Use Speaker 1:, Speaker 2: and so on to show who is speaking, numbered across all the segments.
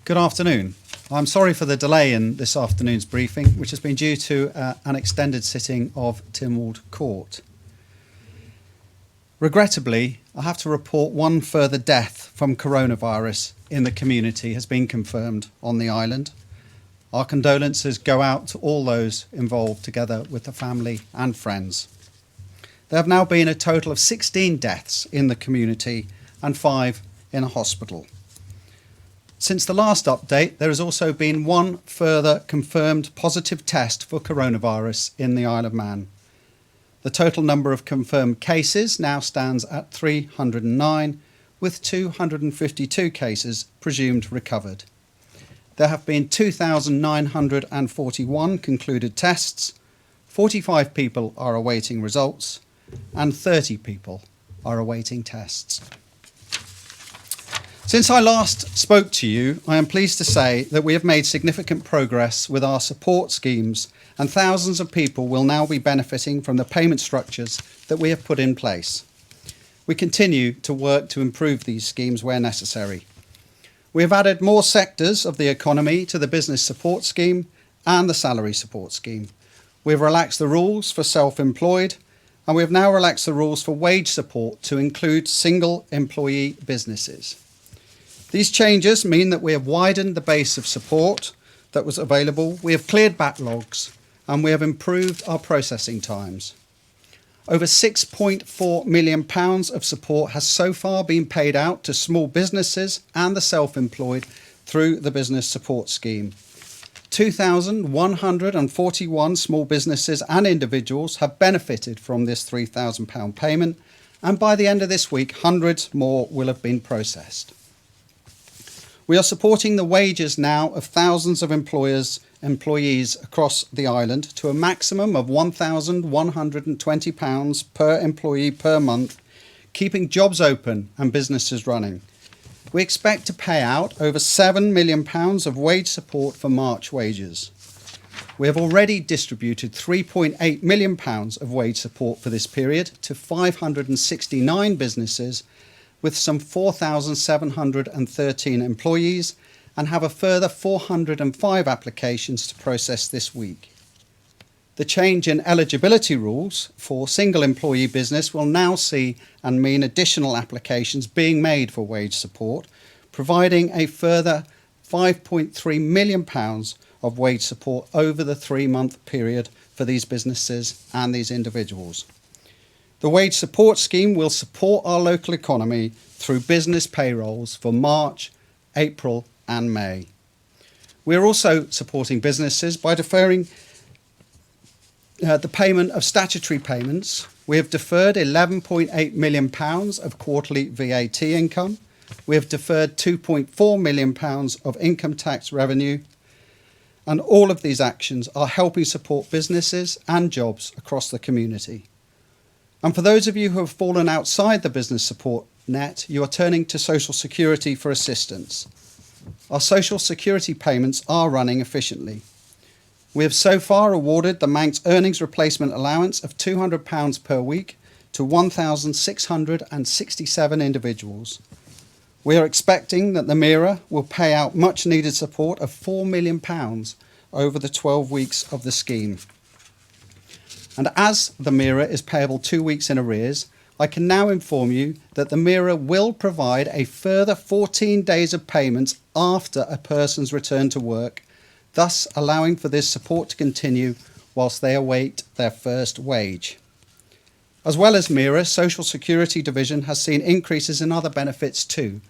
Speaker 1: Good afternoon. I'm sorry for the delay in this afternoon's briefing, which has been due to an extended sitting of Tynwald Court. Regrettably, I have to report one further death from coronavirus in the community has been confirmed on the island. Our condolences go out to all those involved, together with the family and friends. There have now been a total of 16 deaths in the community and 5 in a hospital. Since the last update, there has also been one further confirmed positive test for coronavirus in the Isle of Man. The total number of confirmed cases now stands at 309, with 252 cases presumed recovered. There have been 2,941 concluded tests, 45 people are awaiting results, and 30 people are awaiting tests. Since I last spoke to you, I am pleased to say that we have made significant progress with our support schemes, and thousands of people will now be benefiting from the payment structures that we have put in place. We continue to work to improve these schemes where necessary. We have added more sectors of the economy to the business support scheme and the salary support scheme. We have relaxed the rules for self-employed, and we have now relaxed the rules for wage support to include single employee businesses. These changes mean that we have widened the base of support that was available, we have cleared backlogs, and we have improved our processing times. Over £6.4 million of support has so far been paid out to small businesses and the self-employed through the business support scheme. 2,141 small businesses and individuals have benefited from this £3,000 payment, and by the end of this week, hundreds more will have been processed. We are supporting the wages now of thousands of employees across the island to a maximum of £1,120 per employee per month, keeping jobs open and businesses running. We expect to pay out over £7 million of wage support for March wages. We have already distributed £3.8 million of wage support for this period to 569 businesses with some 4,713 employees, and have a further 405 applications to process this week. The change in eligibility rules for single employee business will now see and mean additional applications being made for wage support, providing a further £5.3 million of wage support over the 3-month period for these businesses and these individuals. The wage support scheme will support our local economy through business payrolls for March, April and May. We are also supporting businesses by deferring the payment of statutory payments. We have deferred £11.8 million of quarterly VAT income. We have deferred £2.4 million of income tax revenue. And all of these actions are helping support businesses and jobs across the community. And for those of you who have fallen outside the business support net, you are turning to Social Security for assistance. Our Social Security payments are running efficiently. We have so far awarded the Manx Earnings Replacement Allowance of £200 per week to 1,667 individuals. We are expecting that the MIRA will pay out much needed support of £4 million over the 12 weeks of the scheme. And as the MIRA is payable 2 weeks in arrears, I can now inform you that the MIRA will provide a further 14 days of payments after a person's return to work, thus allowing for this support to continue whilst they await their first wage. As well as MIRA, Social Security Division has seen increases in other benefits too.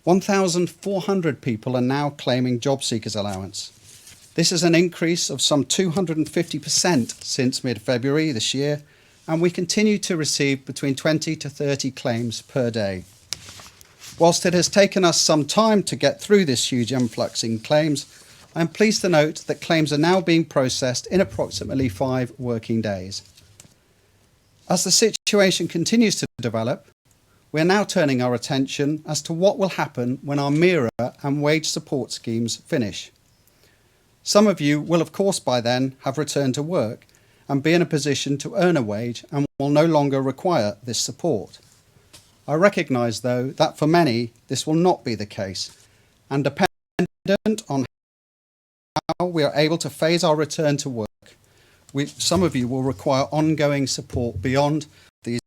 Speaker 1: 1,400 people are now claiming job seekers allowance. This is an increase of some 250% since mid-February this year, and we continue to receive between 20 to 30 claims per day. Whilst it has taken us some time to get through this huge influx in claims, I am pleased to note that claims are now being processed in approximately 5 working days. As the situation continues to develop, we are now turning our attention as to what will happen when our MIRA and wage support schemes finish. Some of you will of course by then have returned to work and be in a position to earn a wage and will no longer require this support. I recognise though that for many this will not be the case, and depending on how we are able to phase our return to work. Some of you will require ongoing support beyond these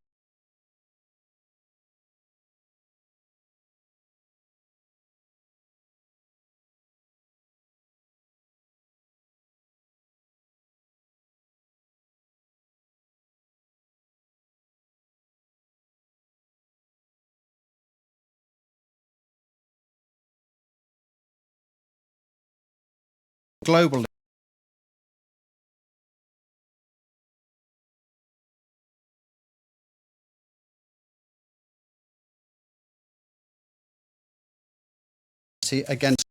Speaker 1: global against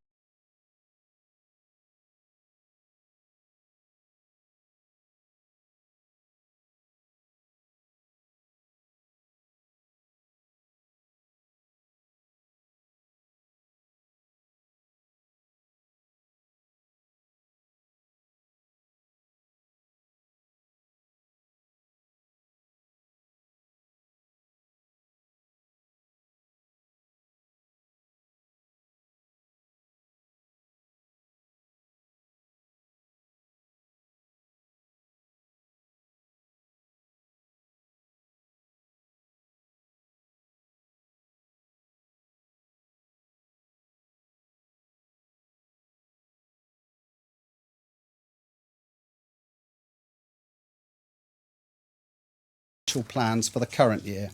Speaker 1: plans for the current year.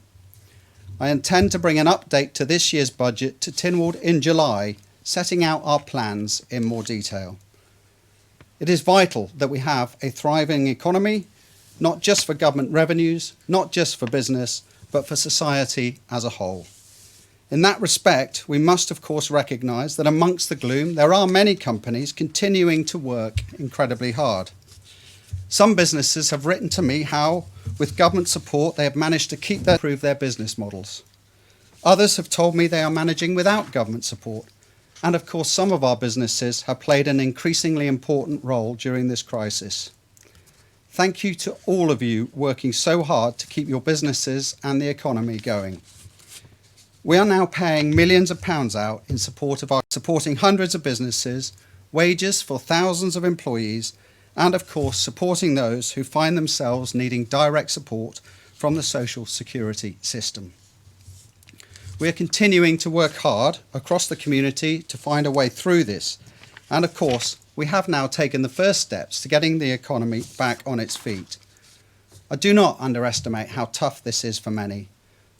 Speaker 1: I intend to bring an update to this year's budget to Tynwald in July, setting out our plans in more detail. It is vital that we have a thriving economy, not just for government revenues, not just for business, but for society as a whole. In that respect, we must of course recognise that amongst the gloom, there are many companies continuing to work incredibly hard. Some businesses have written to me how, with government support, they have managed to improve their business models. Others have told me they are managing without government support. And of course, some of our businesses have played an increasingly important role during this crisis. Thank you to all of you working so hard to keep your businesses and the economy going. We are now paying millions of pounds out in supporting hundreds of businesses, wages for thousands of employees, and of course supporting those who find themselves needing direct support from the social security system. We are continuing to work hard across the community to find a way through this, and of course we have now taken the first steps to getting the economy back on its feet. I do not underestimate how tough this is for many,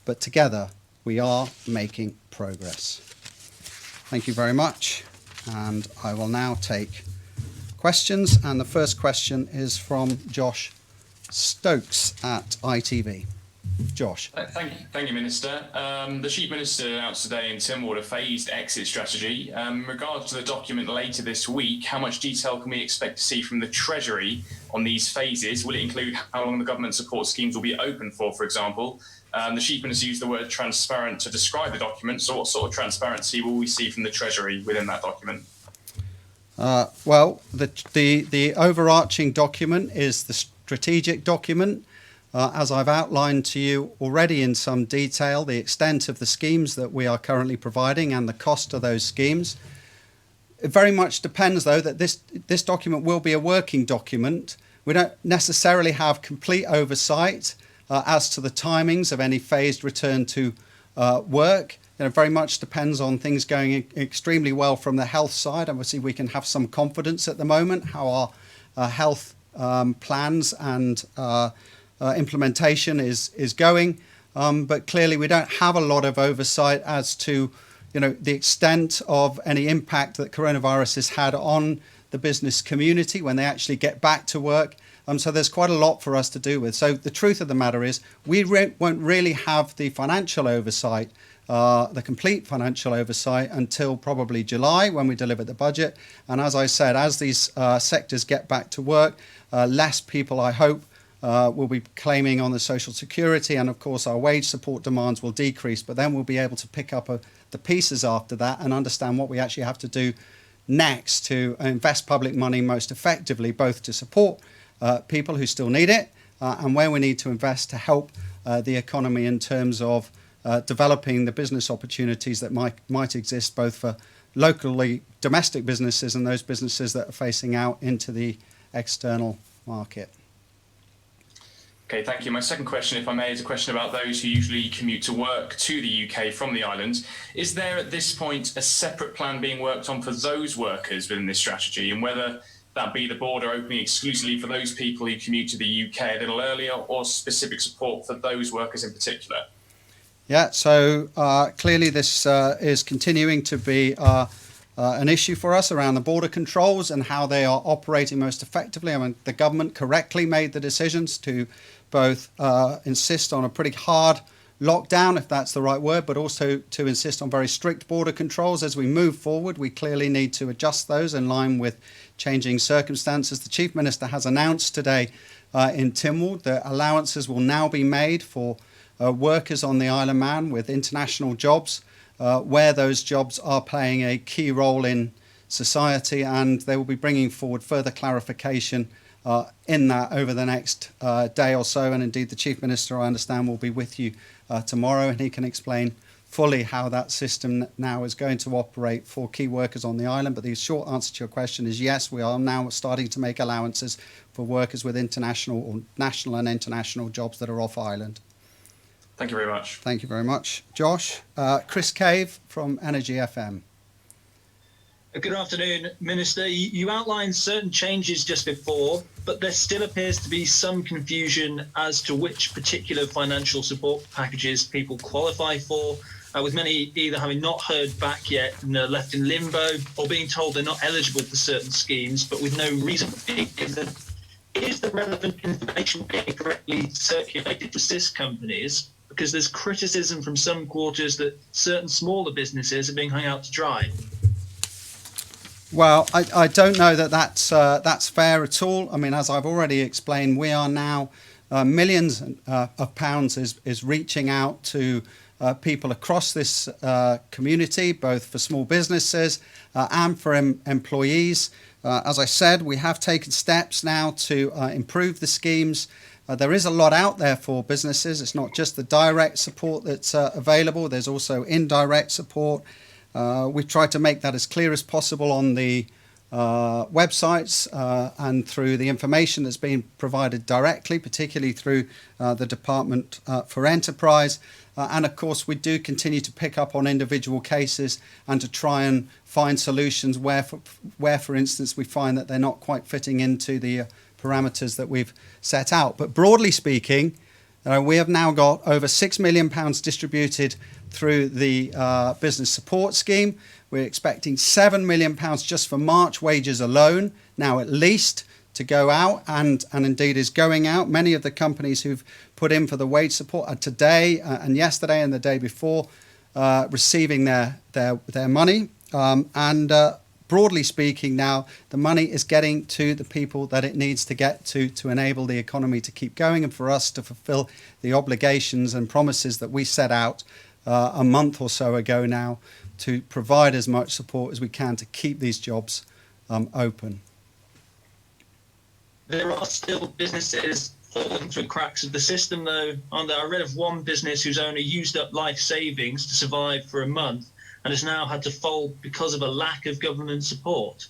Speaker 1: but together we are making progress. Thank you very much, and I will now take questions, and the first question is from Josh Stokes at ITV. Josh.
Speaker 2: Thank you, Minister. The Chief Minister announced today in Tynwald a phased exit strategy. In regards to the document later this week, how much detail can we expect to see from the Treasury on these phases? Will it include how long the government support schemes will be open for example? The Chief Minister used the word transparent to describe the document, so what sort of transparency will we see from the Treasury within that document?
Speaker 1: Well, the overarching document is the strategic document. As I've outlined to you already in some detail, the extent of the schemes that we are currently providing and the cost of those schemes. It very much depends, though, that this document will be a working document. We don't necessarily have complete oversight as to the timings of any phased return to work. It very much depends on things going extremely well from the health side. Obviously, we can have some confidence at the moment how our health plans and implementation is going, but clearly we don't have a lot of oversight as to the extent of any impact that coronavirus has had on the business community when they actually get back to work. So there's quite a lot for us to do with. So the truth of the matter is we won't really have the financial oversight, the complete financial oversight, until probably July when we deliver the budget. And as I said, as these sectors get back to work, less people, I hope, will be claiming on the social security, and of course our wage support demands will decrease, but then we'll be able to pick up the pieces after that and understand what we actually have to do next to invest public money most effectively, both to support people who still need it and where we need to invest to help the economy in terms of developing the business opportunities that might exist both for locally domestic businesses and those businesses that are facing out into the external market.
Speaker 2: Okay, thank you. My second question, if I may, is a question about those who usually commute to work to the UK from the island. Is there at this point a separate plan being worked on for those workers within this strategy, and whether that be the border opening exclusively for those people who commute to the UK a little earlier, or specific support for those workers in particular?
Speaker 1: Yeah, so clearly this is continuing to be an issue for us around the border controls and how they are operating most effectively. I mean, the government correctly made the decisions to both insist on a pretty hard lockdown, if that's the right word, but also to insist on very strict border controls. As we move forward, we clearly need to adjust those in line with changing circumstances. The Chief Minister has announced today in Tynwald that allowances will now be made for workers on the Isle of Man with international jobs, where those jobs are playing a key role in society, and they will be bringing forward further clarification in that over the next day or so. And indeed, the Chief Minister, I understand, will be with you tomorrow, and he can explain fully how that system now is going to operate for key workers on the island. But the short answer to your question is yes, we are now starting to make allowances for workers with international or national and international jobs that are off island.
Speaker 2: Thank you very much.
Speaker 1: Thank you very much, Josh. Chris Cave from Energy FM.
Speaker 3: Good afternoon, Minister. You outlined certain changes just before, but there still appears to be some confusion as to which particular financial support packages people qualify for, with many either having not heard back yet and are left in limbo, or being told they're not eligible for certain schemes, but with no reason for being given. Is the relevant information being correctly circulated to assist companies? Because there's criticism from some quarters that certain smaller businesses are being hung out to dry.
Speaker 1: Well, I don't know that that's fair at all. I mean, as I've already explained, we are now millions of pounds is reaching out to people across this community, both for small businesses and for employees. As I said, we have taken steps now to improve the schemes. There is a lot out there for businesses. It's not just the direct support that's available. There's also indirect support. We've tried to make that as clear as possible on the websites and through the information that's being provided directly, particularly through the Department for Enterprise. And of course, we do continue to pick up on individual cases and to try and find solutions where, for instance, we find that they're not quite fitting into the parameters that we've set out. But broadly speaking, we have now got over £6 million distributed through the business support scheme. We're expecting £7 million just for March wages alone, now at least, to go out, and indeed is going out. Many of the companies who've put in for the wage support are today and yesterday and the day before receiving their money. Broadly speaking now, the money is getting to the people that it needs to get to enable the economy to keep going and for us to fulfill the obligations and promises that we set out a month or so ago now to provide as much support as we can to keep these jobs open.
Speaker 3: There are still businesses falling through the cracks of the system, though, aren't there? I read of one business whose owner used up life savings to survive for a month and has now had to fold because of a lack of government support.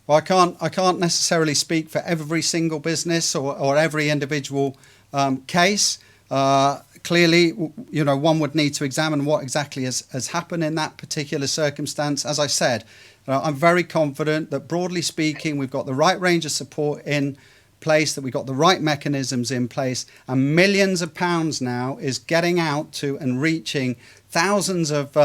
Speaker 1: Well, I can't necessarily speak for every single business or every individual case. Clearly, one would need to examine what exactly has happened in that particular circumstance. As I said, I'm very confident that broadly speaking, we've got the right range of support in place, that we've got the right mechanisms in place, and millions of pounds now is getting out to and reaching thousands of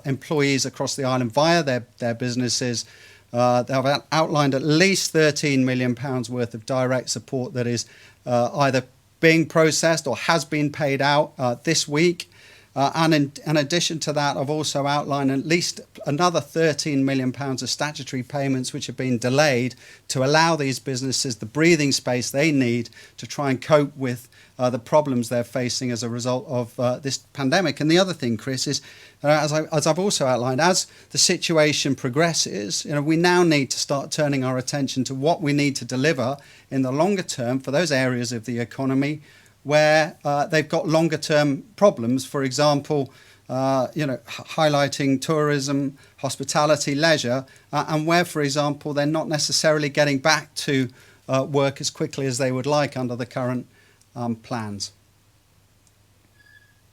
Speaker 1: employees across the island via their businesses. They've outlined at least £13 million worth of direct support that is either being processed or has been paid out this week. And in addition to that, I've also outlined at least another £13 million of statutory payments which have been delayed to allow these businesses the breathing space they need to try and cope with the problems they're facing as a result of this pandemic. And the other thing, Chris, is as I've also outlined, as the situation progresses, we now need to start turning our attention to what we need to deliver in the longer term for those areas of the economy where they've got longer term problems. For example, highlighting tourism, hospitality, leisure, and where, for example, they're not necessarily getting back to work as quickly as they would like under the current plans.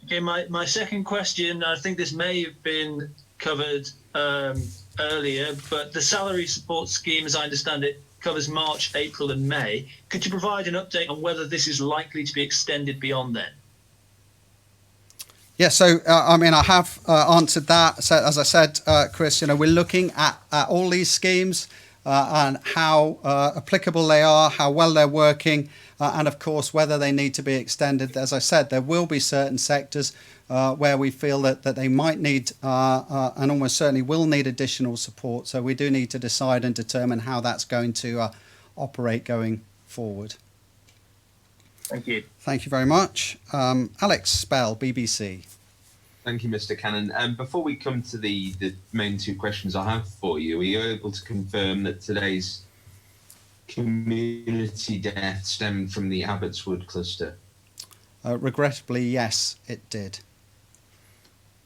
Speaker 3: Okay, my second question, I think this may have been covered earlier, but the salary support scheme, as I understand it, covers March, April and May. Could you provide an update on whether this is likely to be extended beyond then?
Speaker 1: Yeah, so I have answered that. So as I said, Chris, we're looking at all these schemes and how applicable they are, how well they're working, and of course whether they need to be extended. As I said, there will be certain sectors where we feel that they might need and almost certainly will need additional support. So we do need to decide and determine how that's going to operate going forward.
Speaker 3: Thank you.
Speaker 1: Thank you very much. Alex Spell, BBC.
Speaker 4: Thank you, Mr. Cannon. Before we come to the main two questions I have for you, are you able to confirm that today's community death stemmed from the Abbotswood cluster?
Speaker 1: Regrettably, yes, it did.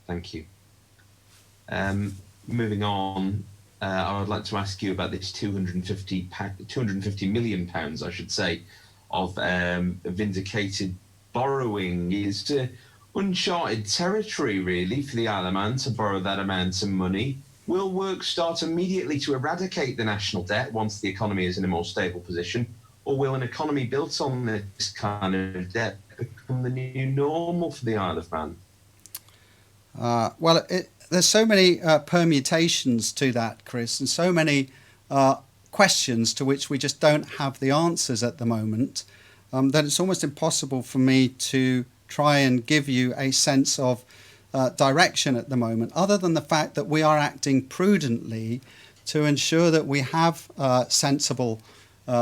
Speaker 4: Thank you. Moving on, I would like to ask you about this 250 million pounds, I should say, of vindicated borrowing. Is uncharted territory, really, for the Isle of Man to borrow that amount of money. Will work start immediately to eradicate the national debt once the economy is in a more stable position, or will an economy built on this kind of debt become the new normal for the Isle of Man?
Speaker 1: There's so many permutations to that, Chris, and so many questions to which we just don't have the answers at the moment, that it's almost impossible for me to try and give you a sense of direction at the moment, other than the fact that we are acting prudently to ensure that we have sensible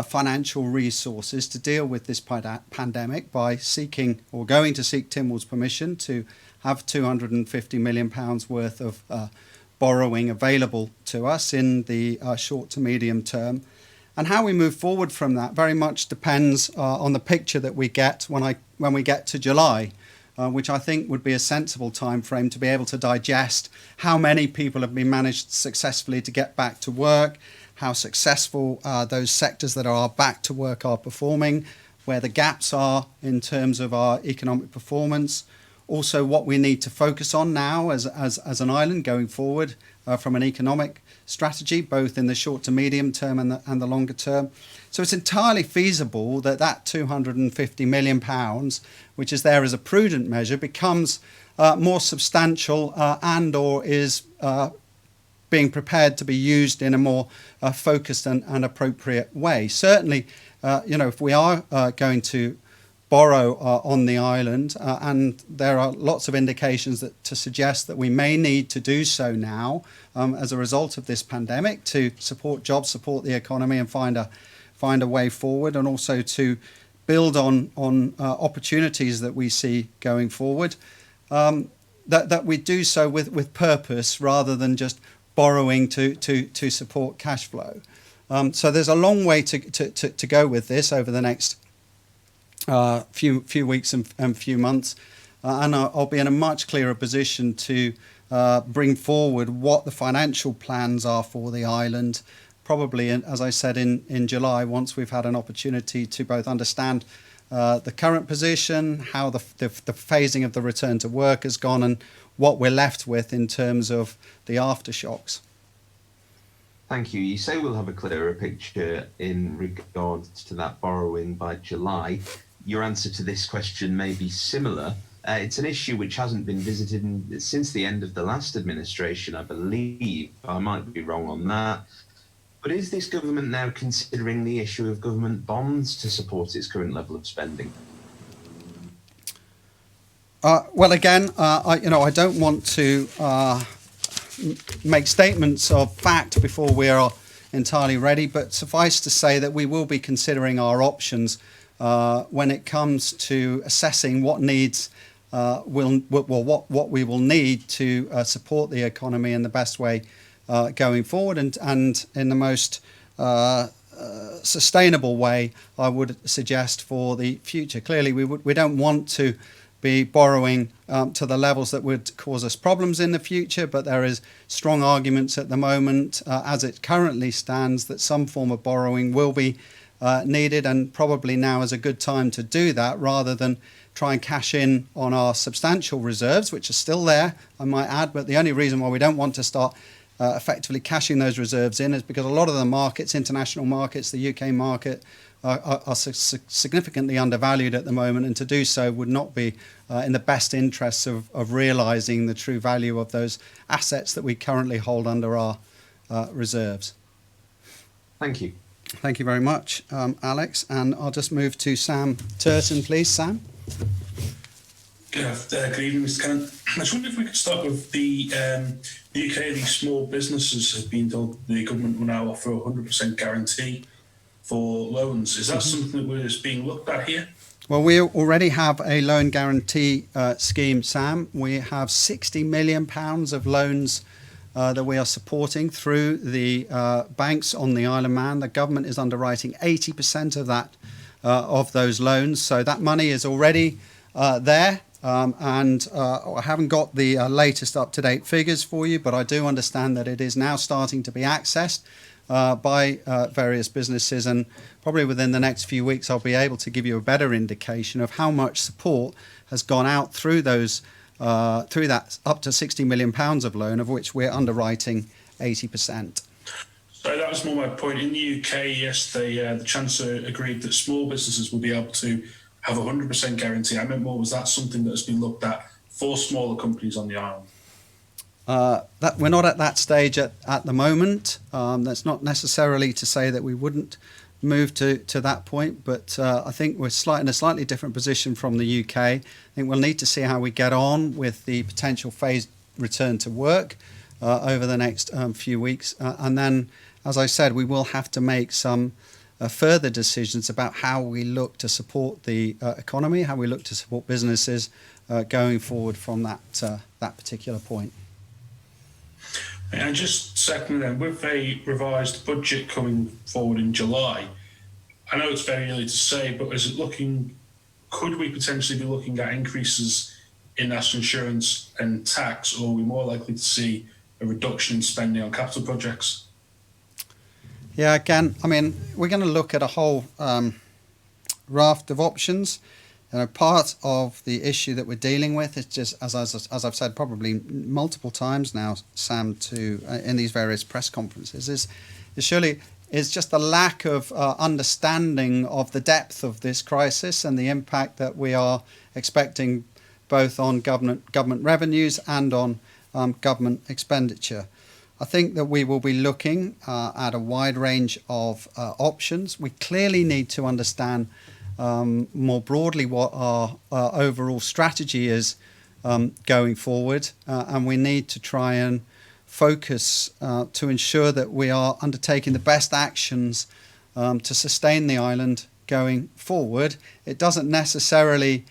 Speaker 1: financial resources to deal with this pandemic by seeking or going to seek Tynwald's permission to have £250 million worth of borrowing available to us in the short to medium term. And how we move forward from that very much depends on the picture that we get when we get to July, which I think would be a sensible time frame to be able to digest how many people have been managed successfully to get back to work, how successful those sectors that are back to work are performing, where the gaps are in terms of our economic performance, also what we need to focus on now as an island going forward from an economic strategy, both in the short to medium term and the longer term. So it's entirely feasible that £250 million, which is there as a prudent measure, becomes more substantial and or is being prepared to be used in a more focused and appropriate way. Certainly, if we are going to borrow on the island, and there are lots of indications to suggest that we may need to do so now as a result of this pandemic to support jobs, support the economy, and find a way forward, and also to build on opportunities that we see going forward. That we do so with purpose rather than just borrowing to support cash flow. So there's a long way to go with this over the next few weeks and few months, and I'll be in a much clearer position to bring forward what the financial plans are for the island, probably, as I said, in July, once we've had an opportunity to both understand the current position, how the phasing of the return to work has gone, and what we're left with in terms of the aftershocks.
Speaker 4: Thank you. You say we'll have a clearer picture in regards to that borrowing by July. Your answer to this question may be similar. It's an issue which hasn't been visited since the end of the last administration, I believe. I might be wrong on that. But is this government now considering the issue of government bonds to support its current level of spending?
Speaker 1: Well, again, I don't want to make statements of fact before we are entirely ready, but suffice to say that we will be considering our options when it comes to assessing what needs what we will need to support the economy in the best way going forward, and in the most sustainable way, I would suggest, for the future. Clearly, we don't want to be borrowing to the levels that would cause us problems in the future, but there is strong arguments at the moment, as it currently stands, that some form of borrowing will be needed, and probably now is a good time to do that rather than try and cash in on our substantial reserves, which are still there, I might add. But the only reason why we don't want to start effectively cashing those reserves in is because a lot of the markets, international markets, the UK market, are significantly undervalued at the moment, and to do so would not be in the best interests of realising the true value of those assets that we currently hold under our reserves.
Speaker 4: Thank you.
Speaker 1: Thank you very much, Alex. And I'll just move to Sam Turton, please. Sam?
Speaker 5: Good evening, Mr. Cannon. I just wonder if we could start with the UK. These small businesses have been told the government will now offer a 100% guarantee for loans. Is that something that was being looked at here?
Speaker 1: Well, we already have a loan guarantee scheme, Sam. We have £60 million of loans that we are supporting through the banks on the Isle of Man. The government is underwriting 80% of that, of those loans. So that money is already there. I haven't got the latest up-to-date figures for you, but I do understand that it is now starting to be accessed by various businesses, and probably within the next few weeks I'll be able to give you a better indication of how much support has gone out through those through that up to £60 million of loan, of which we're underwriting 80%.
Speaker 5: So that was more my point. In the UK yesterday, the Chancellor agreed that small businesses will be able to have a 100% guarantee. I meant more, was that something that has been looked at for smaller companies on the island?
Speaker 1: That we're not at that stage at the moment. That's not necessarily to say that we wouldn't move to that point, but I think we're in a slightly different position from the UK. I think we'll need to see how we get on with the potential phased return to work over the next few weeks. And then, as I said, we will have to make some further decisions about how we look to support the economy, how we look to support businesses going forward from that particular point.
Speaker 5: And just secondly then, with a revised budget coming forward in July, I know it's very early to say, but is it looking, could we potentially be looking at increases in national insurance and tax, or are we more likely to see a reduction in spending on capital projects?
Speaker 1: Yeah, again, I mean, we're going to look at a whole raft of options. Part of the issue that we're dealing with is just, as I've said probably multiple times now, Sam, in these various press conferences, is surely is just the lack of understanding of the depth of this crisis and the impact that we are expecting both on government revenues and on government expenditure. I think that we will be looking at a wide range of options. We clearly need to understand more broadly what our overall strategy is going forward, and we need to try and focus to ensure that we are undertaking the best actions to sustain the island going forward. It doesn't necessarily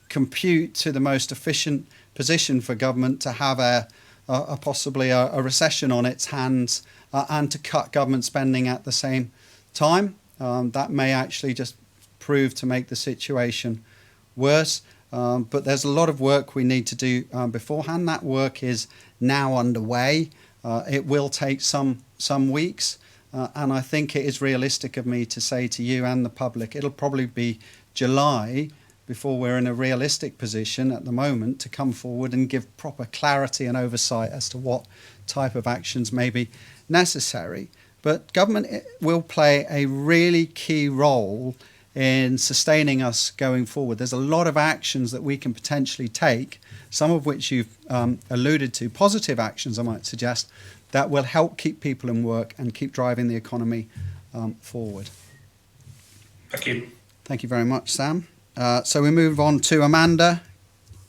Speaker 1: compute to the most efficient position for government to have possibly a recession on its hands and to cut government spending at the same time. That may actually just prove to make the situation worse. But there's a lot of work we need to do beforehand. That work is now underway. It will take some weeks. And I think it is realistic of me to say to you and the public, it'll probably be July before we're in a realistic position at the moment to come forward and give proper clarity and oversight as to what type of actions may be necessary. But government will play a really key role in sustaining us going forward. There's a lot of actions that we can potentially take, some of which you've alluded to, positive actions I might suggest, that will help keep people in work and keep driving the economy forward.
Speaker 5: Thank you.
Speaker 1: Thank you very much, Sam. So we move on to Amanda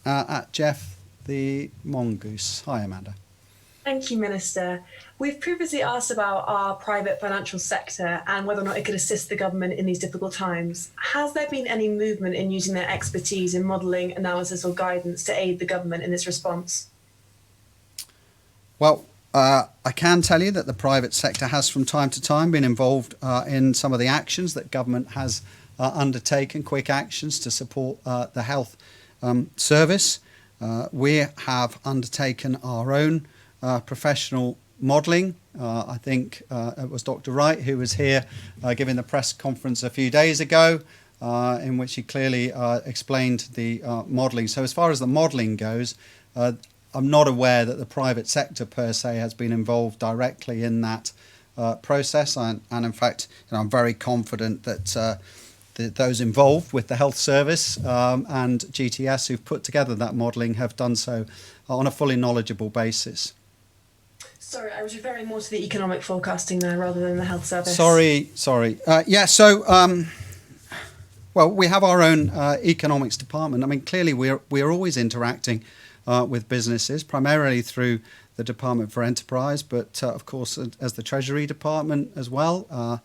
Speaker 1: at Jeff the Mongoose. Hi, Amanda.
Speaker 6: Thank you, Minister. We've previously asked about our private financial sector and whether or not it could assist the government in these difficult times. Has there been any movement in using their expertise in modelling, analysis or guidance to aid the government in this response?
Speaker 1: Well, I can tell you that the private sector has from time to time been involved in some of the actions that government has undertaken quick actions to support the health service. We have undertaken our own professional modelling. I think it was Dr. Wright who was here giving the press conference a few days ago, in which he clearly explained the modelling. So as far as the modelling goes, I'm not aware that the private sector per se has been involved directly in that process, and in fact, I'm very confident that those involved with the health service and GTS who've put together that modelling have done so on a fully knowledgeable basis.
Speaker 6: Sorry, I was referring more to the economic forecasting there rather than the health service.
Speaker 1: Sorry. Well, we have our own economics department. I mean, clearly we're always interacting with businesses, primarily through the Department for Enterprise, but of course as the Treasury Department as well.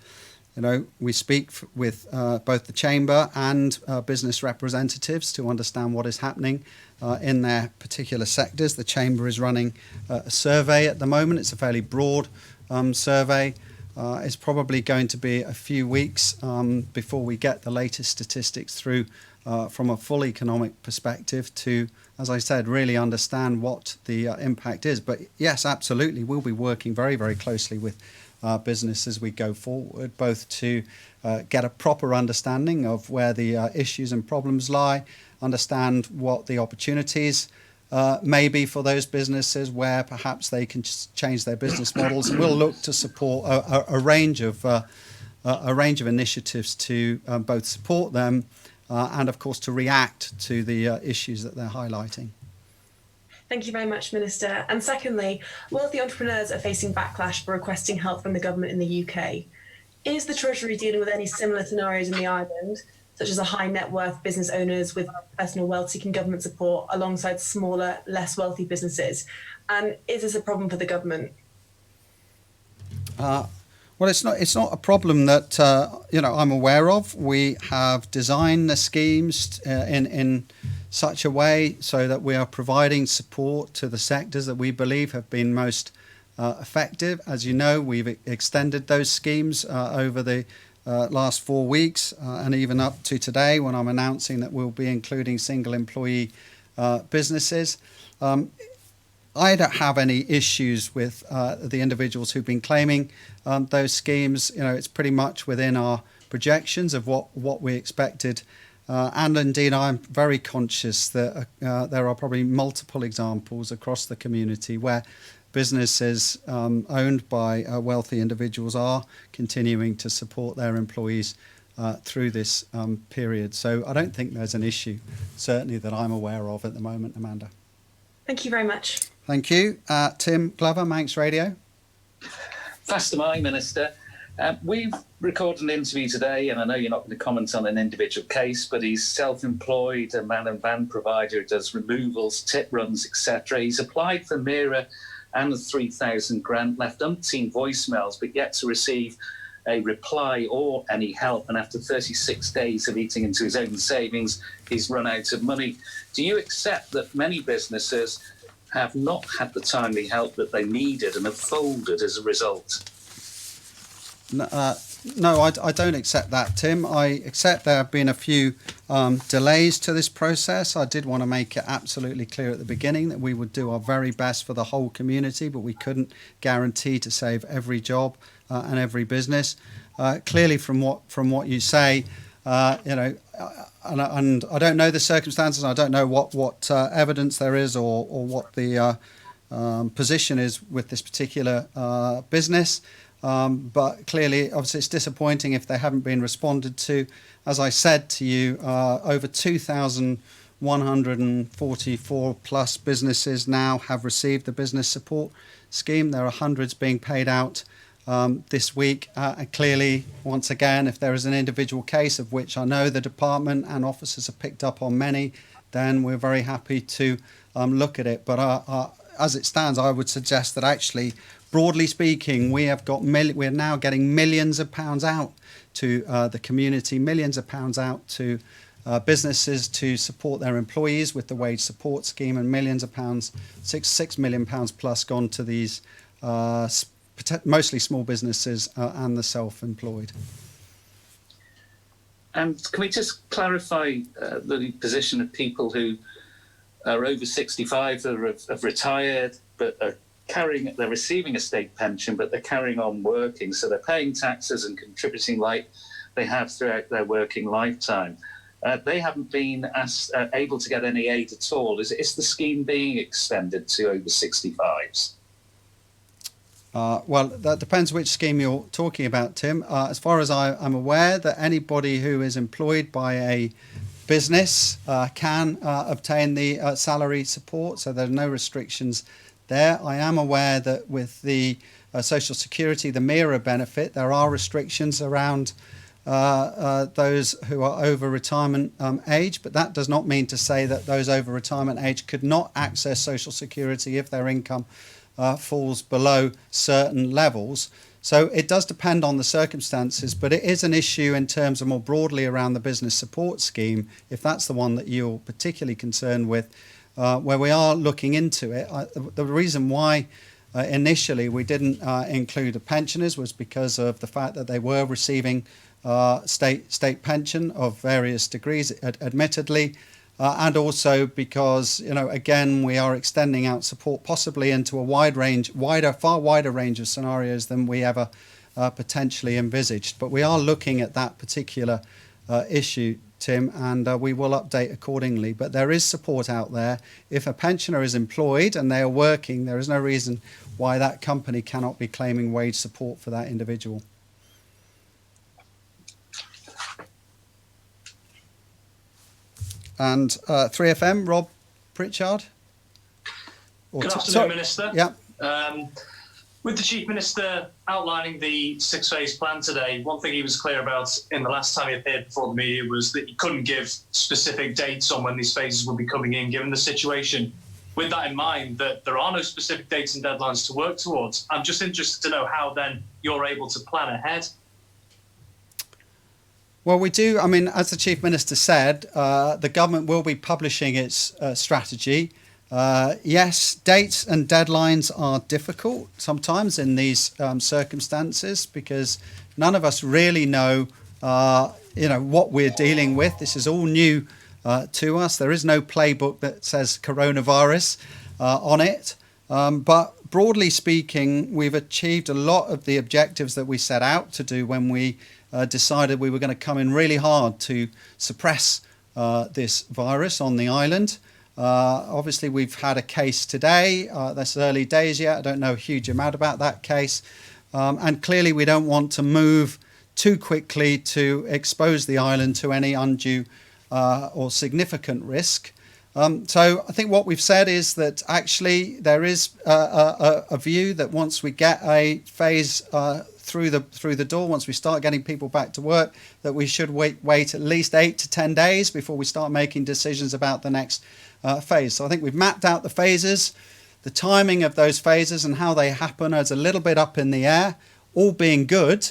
Speaker 1: We speak with both the Chamber and business representatives to understand what is happening in their particular sectors. The Chamber is running a survey at the moment. It's a fairly broad survey. It's probably going to be a few weeks before we get the latest statistics through from a full economic perspective to, as I said, really understand what the impact is. But yes, absolutely, we'll be working very, very closely with business as we go forward, both to get a proper understanding of where the issues and problems lie, understand what the opportunities may be for those businesses, where perhaps they can change their business models, and we'll look to support a range of initiatives to both support them and, of course, to react to the issues that they're highlighting.
Speaker 6: Thank you very much, Minister. And secondly, wealthy entrepreneurs are facing backlash for requesting help from the government in the UK. Is the Treasury dealing with any similar scenarios in the island, such as a high net worth business owners with personal wealth seeking government support alongside smaller, less wealthy businesses? And is this a problem for the government?
Speaker 1: Well, it's not a problem that I'm aware of. We have designed the schemes in such a way so that we are providing support to the sectors that we believe have been most effective. As you know, we've extended those schemes over the last 4 weeks and even up to today, when I'm announcing that we'll be including single employee businesses. I don't have any issues with the individuals who've been claiming those schemes. It's pretty much within our projections of what we expected. And indeed, I'm very conscious that there are probably multiple examples across the community where businesses owned by wealthy individuals are continuing to support their employees through this period. So I don't think there's an issue, certainly that I'm aware of at the moment, Amanda.
Speaker 6: Thank you very much.
Speaker 1: Thank you. Tim Glover, Manx Radio.
Speaker 7: Faster my Minister. We've recorded an interview today, and I know you're not going to comment on an individual case, but he's self-employed, a man and van provider, does removals, tip runs, etc. He's applied for MIRA and the 3,000 grant, left umpteen voicemails, but yet to receive a reply or any help. And after 36 days of eating into his own savings, he's run out of money. Do you accept that many businesses have not had the timely help that they needed and have folded as a result?
Speaker 1: No, I don't accept that, Tim. I accept there have been a few delays to this process. I did want to make it absolutely clear at the beginning that we would do our very best for the whole community, but we couldn't guarantee to save every job and every business. Clearly, from what you say, and I don't know the circumstances. I don't know what evidence there is or what the position is with this particular business. But clearly, obviously, it's disappointing if they haven't been responded to. As I said to you, over 2,144 plus businesses now have received the business support scheme. There are hundreds being paid out this week. And clearly, once again, if there is an individual case, of which I know the department and officers have picked up on many, then we're very happy to look at it. But as it stands, I would suggest that actually, broadly speaking, we're now getting millions of pounds out to the community, millions of pounds out to businesses to support their employees with the wage support scheme, and millions of pounds, £6 million plus, gone to these mostly small businesses and the self-employed.
Speaker 7: And can we just clarify the position of people who are over 65 that have retired but they're receiving a state pension, but they're carrying on working, so they're paying taxes and contributing like they have throughout their working lifetime. They haven't been able to get any aid at all. Is the scheme being extended to over 65s?
Speaker 1: Well, that depends which scheme you're talking about, Tim. As far as I'm aware, that anybody who is employed by a business can obtain the salary support, so there are no restrictions there. I am aware that with the Social Security, the MIRA benefit, there are restrictions around those who are over retirement age, but that does not mean to say that those over retirement age could not access Social Security if their income falls below certain levels. So it does depend on the circumstances, but it is an issue in terms of more broadly around the business support scheme, if that's the one that you're particularly concerned with, where we are looking into it. The reason why initially we didn't include the pensioners was because of the fact that they were receiving state pension of various degrees, admittedly, and also because, again, we are extending out support possibly into a far wider range of scenarios than we ever potentially envisaged. But we are looking at that particular issue, Tim, and we will update accordingly. But there is support out there. If a pensioner is employed and they are working, there is no reason why that company cannot be claiming wage support for that individual. And 3FM, Rob Pritchard.
Speaker 8: Good afternoon, Minister.
Speaker 1: Yeah.
Speaker 8: With the Chief Minister outlining the six-phase plan today, one thing he was clear about in the last time he appeared before the media was that he couldn't give specific dates on when these phases would be coming in, given the situation. With that in mind, that there are no specific dates and deadlines to work towards, I'm just interested to know how then you're able to plan ahead.
Speaker 1: Well, we do. I mean, as the Chief Minister said, the government will be publishing its strategy. Yes, dates and deadlines are difficult sometimes in these circumstances because none of us really know, what we're dealing with. This is all new to us. There is no playbook that says coronavirus on it. But broadly speaking, we've achieved a lot of the objectives that we set out to do when we decided we were going to come in really hard to suppress this virus on the island. Obviously, we've had a case today. That's early days yet. I don't know a huge amount about that case. And clearly, we don't want to move too quickly to expose the island to any undue or significant risk. So I think what we've said is that actually there is a view that once we get a phase through the door, once we start getting people back to work, that we should wait at least 8 to 10 days before we start making decisions about the next phase. So I think we've mapped out the phases. The timing of those phases and how they happen is a little bit up in the air. All being good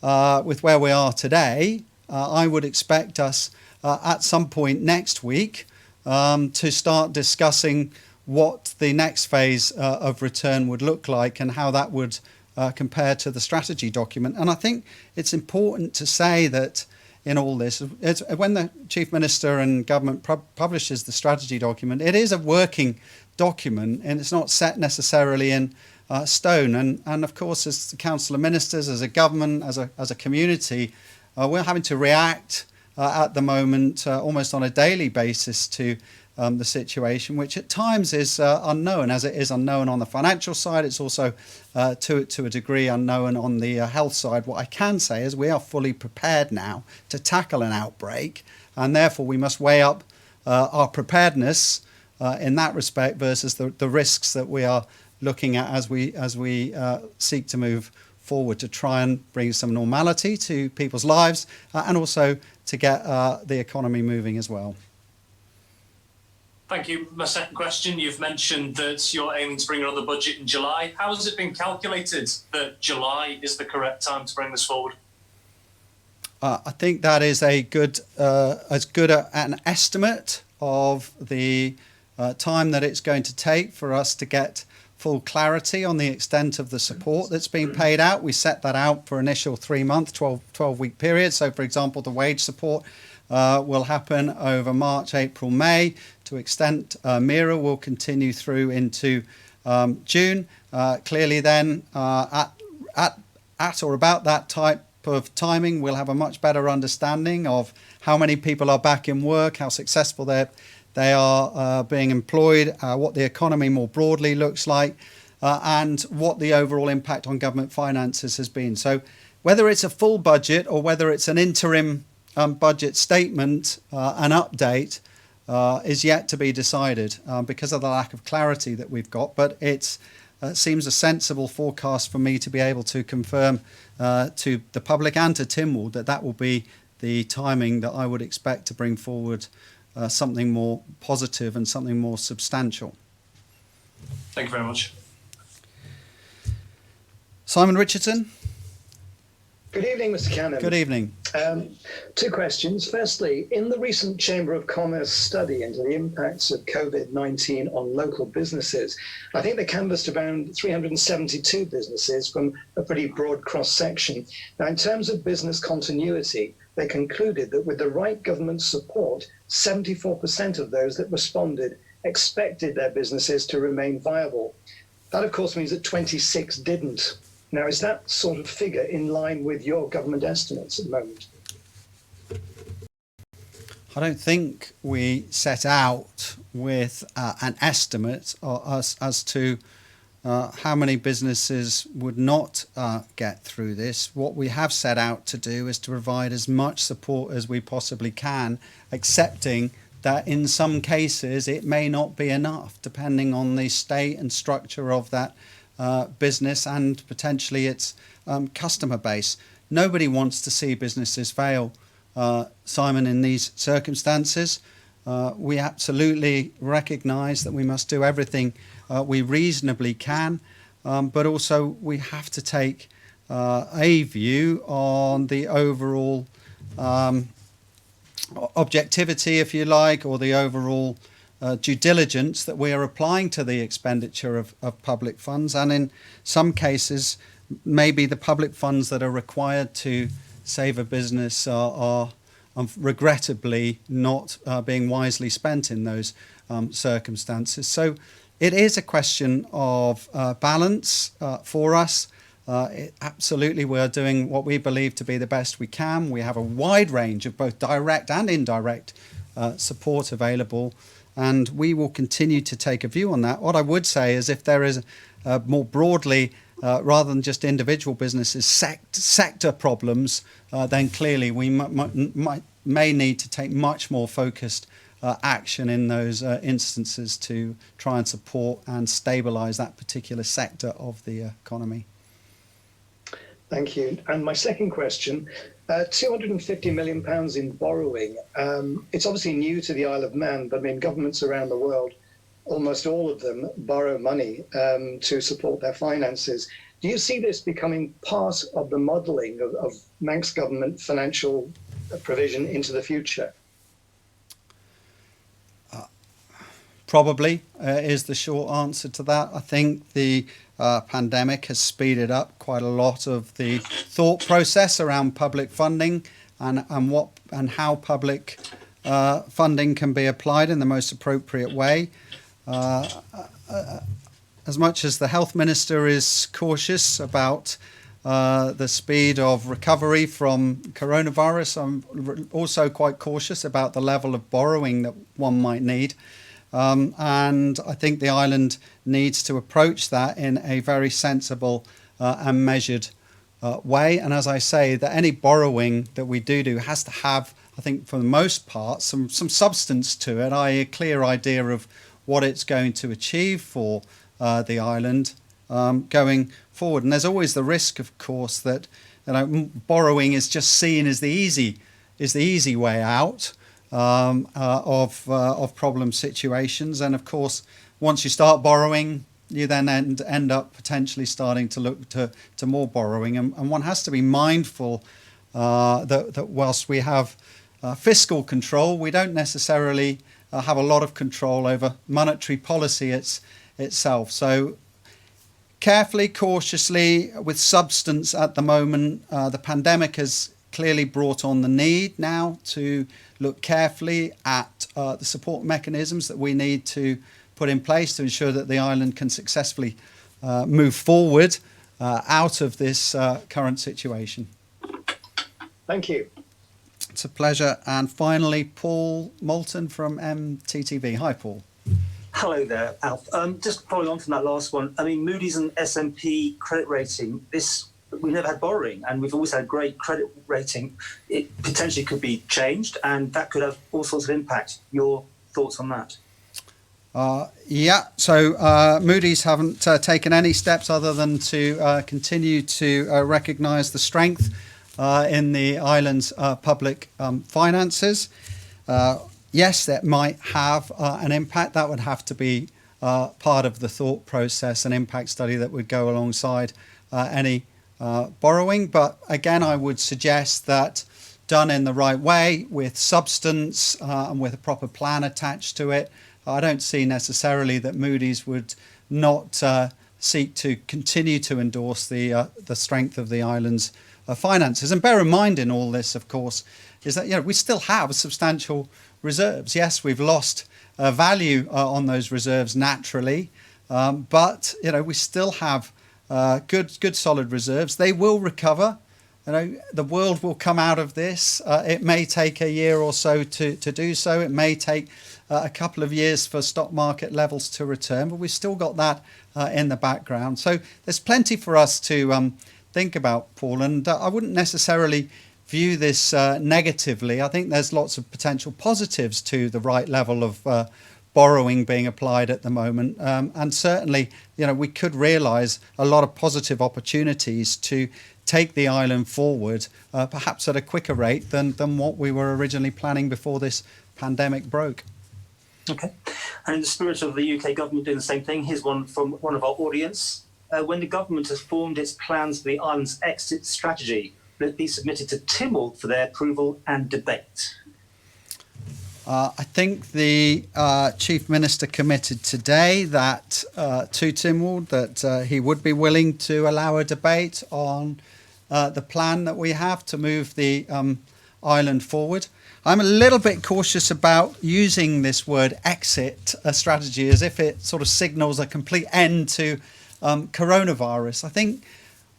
Speaker 1: with where we are today, I would expect us at some point next week to start discussing what the next phase of return would look like and how that would compare to the strategy document. And I think it's important to say that in all this, when the Chief Minister and government publishes the strategy document, it is a working document and it's not set necessarily in stone. And of course, as the Council of Ministers, as a government, as a community, we're having to react at the moment almost on a daily basis to the situation, which at times is unknown, as it is unknown on the financial side. It's also to a degree unknown on the health side. What I can say is we are fully prepared now to tackle an outbreak, and therefore we must weigh up our preparedness in that respect versus the risks that we are looking at as we seek to move forward to try and bring some normality to people's lives and also to get the economy moving as well.
Speaker 8: Thank you. My second question, you've mentioned that you're aiming to bring another budget in July. How has it been calculated that July is the correct time to bring this forward?
Speaker 1: I think that is as good an estimate of the time that it's going to take for us to get full clarity on the extent of the support that's being paid out. We set that out for initial 3-month, 12-week period. So, for example, the wage support will happen over March, April, May. To extent MIRA will continue through into June. Clearly then, at or about that type of timing, we'll have a much better understanding of how many people are back in work, how successful they are being employed, what the economy more broadly looks like, and what the overall impact on government finances has been. So whether it's a full budget or whether it's an interim budget statement, an update, is yet to be decided because of the lack of clarity that we've got. But it seems a sensible forecast for me to be able to confirm to the public and to Tynwald that will be the timing that I would expect to bring forward something more positive and something more substantial.
Speaker 8: Thank you very much.
Speaker 1: Simon Richardson.
Speaker 9: Good evening, Mr. Cannon.
Speaker 1: Good evening.
Speaker 9: 2 questions. Firstly, in the recent Chamber of Commerce study into the impacts of COVID-19 on local businesses, I think they canvassed around 372 businesses from a pretty broad cross-section. Now, in terms of business continuity, they concluded that with the right government support, 74% of those that responded expected their businesses to remain viable. That, of course, means that 26 didn't. Now, is that sort of figure in line with your government estimates at the moment?
Speaker 1: I don't think we set out with an estimate as to how many businesses would not get through this. What we have set out to do is to provide as much support as we possibly can, accepting that in some cases it may not be enough, depending on the state and structure of that business and potentially its customer base. Nobody wants to see businesses fail, Simon, in these circumstances. We absolutely recognise that we must do everything we reasonably can, but also we have to take a view on the overall objectivity, if you like, or the overall due diligence that we are applying to the expenditure of public funds. And in some cases, maybe the public funds that are required to save a business are regrettably not being wisely spent in those circumstances. So it is a question of balance for us. Absolutely, we're doing what we believe to be the best we can. We have a wide range of both direct and indirect support available, and we will continue to take a view on that. What I would say is if there is more broadly, rather than just individual businesses, sector problems, then clearly we may need to take much more focused action in those instances to try and support and stabilise that particular sector of the economy.
Speaker 9: Thank you. And my second question, £250 million in borrowing. It's obviously new to the Isle of Man, but I mean, governments around the world, almost all of them borrow money to support their finances. Do you see this becoming part of the modelling of Manx government financial provision into the future?
Speaker 1: Probably is the short answer to that. I think the pandemic has speeded up quite a lot of the thought process around public funding and how public funding can be applied in the most appropriate way. As much as the health minister is cautious about the speed of recovery from coronavirus, I'm also quite cautious about the level of borrowing that one might need. And I think the island needs to approach that in a very sensible and measured way. And as I say, that any borrowing that we do has to have, I think for the most part, some substance to it, i.e. a clear idea of what it's going to achieve for the island going forward. And there's always the risk, of course, that borrowing is just seen as the easy way out of problem situations. And of course, once you start borrowing, you then end up potentially starting to look to more borrowing. And one has to be mindful that whilst we have fiscal control, we don't necessarily have a lot of control over monetary policy itself. So carefully, cautiously, with substance at the moment. The pandemic has clearly brought on the need now to look carefully at the support mechanisms that we need to put in place to ensure that the island can successfully move forward out of this current situation.
Speaker 9: Thank you.
Speaker 1: It's a pleasure. And finally, Paul Moulton from MTTV. Hi, Paul.
Speaker 10: Hello there, Alf. Just following on from that last one, I mean, Moody's and S&P credit rating, we've never had borrowing, and we've always had great credit rating. It potentially could be changed, and that could have all sorts of impact. Your thoughts on that?
Speaker 1: So Moody's haven't taken any steps other than to continue to recognise the strength in the island's public finances. Yes, that might have an impact. That would have to be part of the thought process, an impact study that would go alongside any borrowing. But again, I would suggest that done in the right way, with substance and with a proper plan attached to it, I don't see necessarily that Moody's would not seek to continue to endorse the strength of the island's finances. And bear in mind in all this, of course, is that we still have substantial reserves. Yes, we've lost value on those reserves naturally, but we still have good solid reserves. They will recover. The world will come out of this. It may take a year or so to do so. It may take a couple of years for stock market levels to return, but we've still got that in the background. So there's plenty for us to think about, Paul, and I wouldn't necessarily view this negatively. I think there's lots of potential positives to the right level of borrowing being applied at the moment, and certainly we could realise a lot of positive opportunities to take the island forward, perhaps at a quicker rate than what we were originally planning before this pandemic broke.
Speaker 10: Okay. And in the spirit of the UK government doing the same thing, here's one from one of our audience. When the government has formed its plans for the island's exit strategy, will it be submitted to Tynwald for their approval and debate?
Speaker 1: I think the Chief Minister committed today that to Tynwald that he would be willing to allow a debate on the plan that we have to move the island forward. I'm a little bit cautious about using this word exit strategy as if it sort of signals a complete end to coronavirus. I think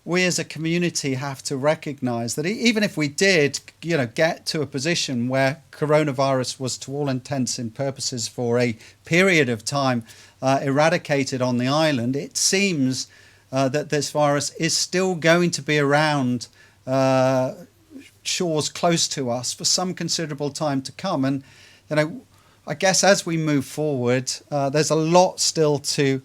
Speaker 1: we as a community have to recognise that even if we did, get to a position where coronavirus was to all intents and purposes for a period of time eradicated on the island, it seems that this virus is still going to be around shores close to us for some considerable time to come. And I guess as we move forward, there's a lot still to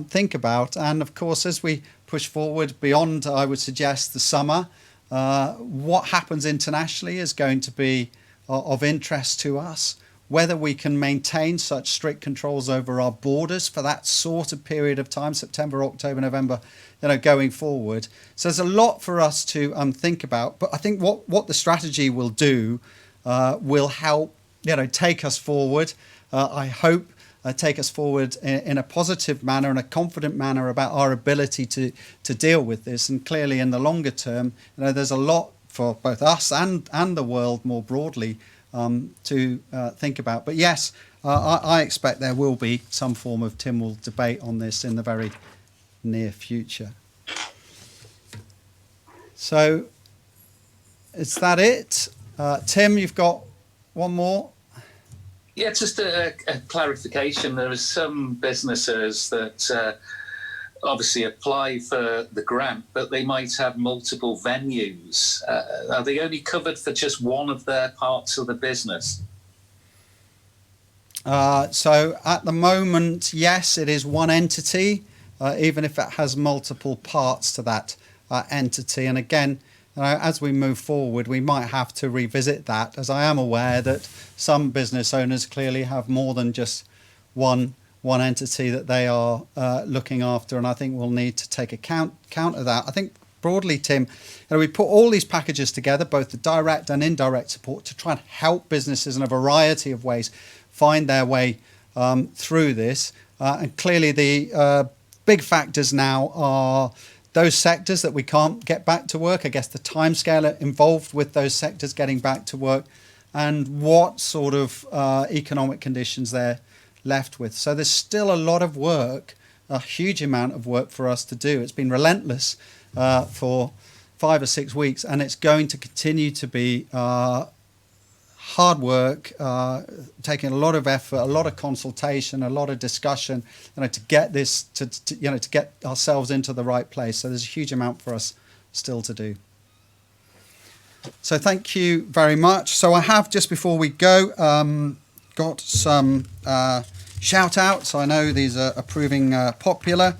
Speaker 1: think about. And of course, as we push forward beyond, I would suggest, the summer, what happens internationally is going to be of interest to us. Whether we can maintain such strict controls over our borders for that sort of period of time, September, October, November, going forward. So there's a lot for us to think about. But I think what the strategy will do will help, take us forward. I hope take us forward in a positive manner and a confident manner about our ability to deal with this. And clearly, in the longer term, there's a lot for both us and the world more broadly to think about. But yes, I expect there will be some form of Tynwald debate on this in the very near future. So is that it? Tim, you've got one more?
Speaker 7: Yeah, just a clarification. There are some businesses that obviously apply for the grant, but they might have multiple venues. Are they only covered for just one of their parts of the business?
Speaker 1: So at the moment, yes, it is one entity, even if it has multiple parts to that entity. And again, as we move forward, we might have to revisit that, as I am aware that some business owners clearly have more than just one entity that they are looking after, and I think we'll need to take account of that. I think broadly, Tim, we put all these packages together, both the direct and indirect support, to try and help businesses in a variety of ways find their way through this. And clearly the big factors now are those sectors that we can't get back to work. I guess the timescale involved with those sectors getting back to work, and what sort of economic conditions they're left with. So there's still a lot of work, a huge amount of work for us to do. It's been relentless for 5 or 6 weeks, and it's going to continue to be hard work, taking a lot of effort, a lot of consultation, a lot of discussion, to get this to get ourselves into the right place. So there's a huge amount for us still to do. So thank you very much. So I have, just before we go, got some shout outs. I know these are proving popular.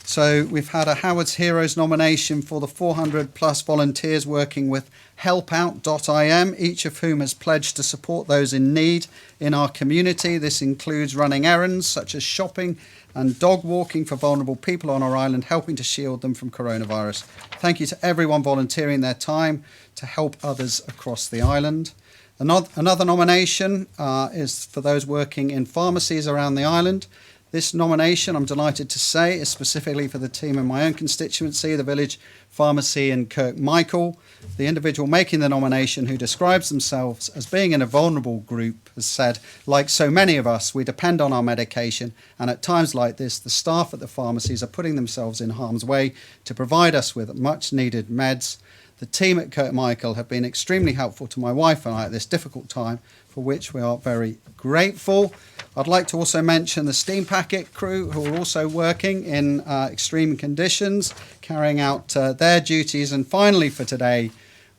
Speaker 1: So we've had a Howard's Heroes nomination for the 400 plus volunteers working with helpout.im, each of whom has pledged to support those in need in our community. This includes running errands such as shopping and dog walking for vulnerable people on our island, helping to shield them from coronavirus. Thank you to everyone volunteering their time to help others across the island. Another nomination is for those working in pharmacies around the island. This nomination, I'm delighted to say, is specifically for the team in my own constituency, the Village Pharmacy in Kirkmichael. The individual making the nomination, who describes themselves as being in a vulnerable group, has said, like so many of us, we depend on our medication, and at times like this, the staff at the pharmacies are putting themselves in harm's way to provide us with much needed meds. The team at Kirkmichael have been extremely helpful to my wife and I at this difficult time, for which we are very grateful. I'd like to also mention the Steam Packet crew, who are also working in extreme conditions, carrying out their duties. And finally for today,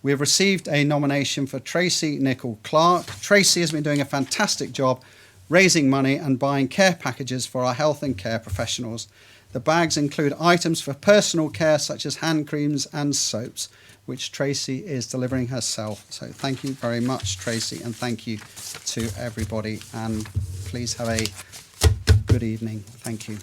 Speaker 1: we have received a nomination for Tracy Nicol-Clark. Tracy has been doing a fantastic job raising money and buying care packages for our health and care professionals. The bags include items for personal care such as hand creams and soaps, which Tracy is delivering herself. So thank you very much, Tracy, and thank you to everybody. And please have a good evening. Thank you.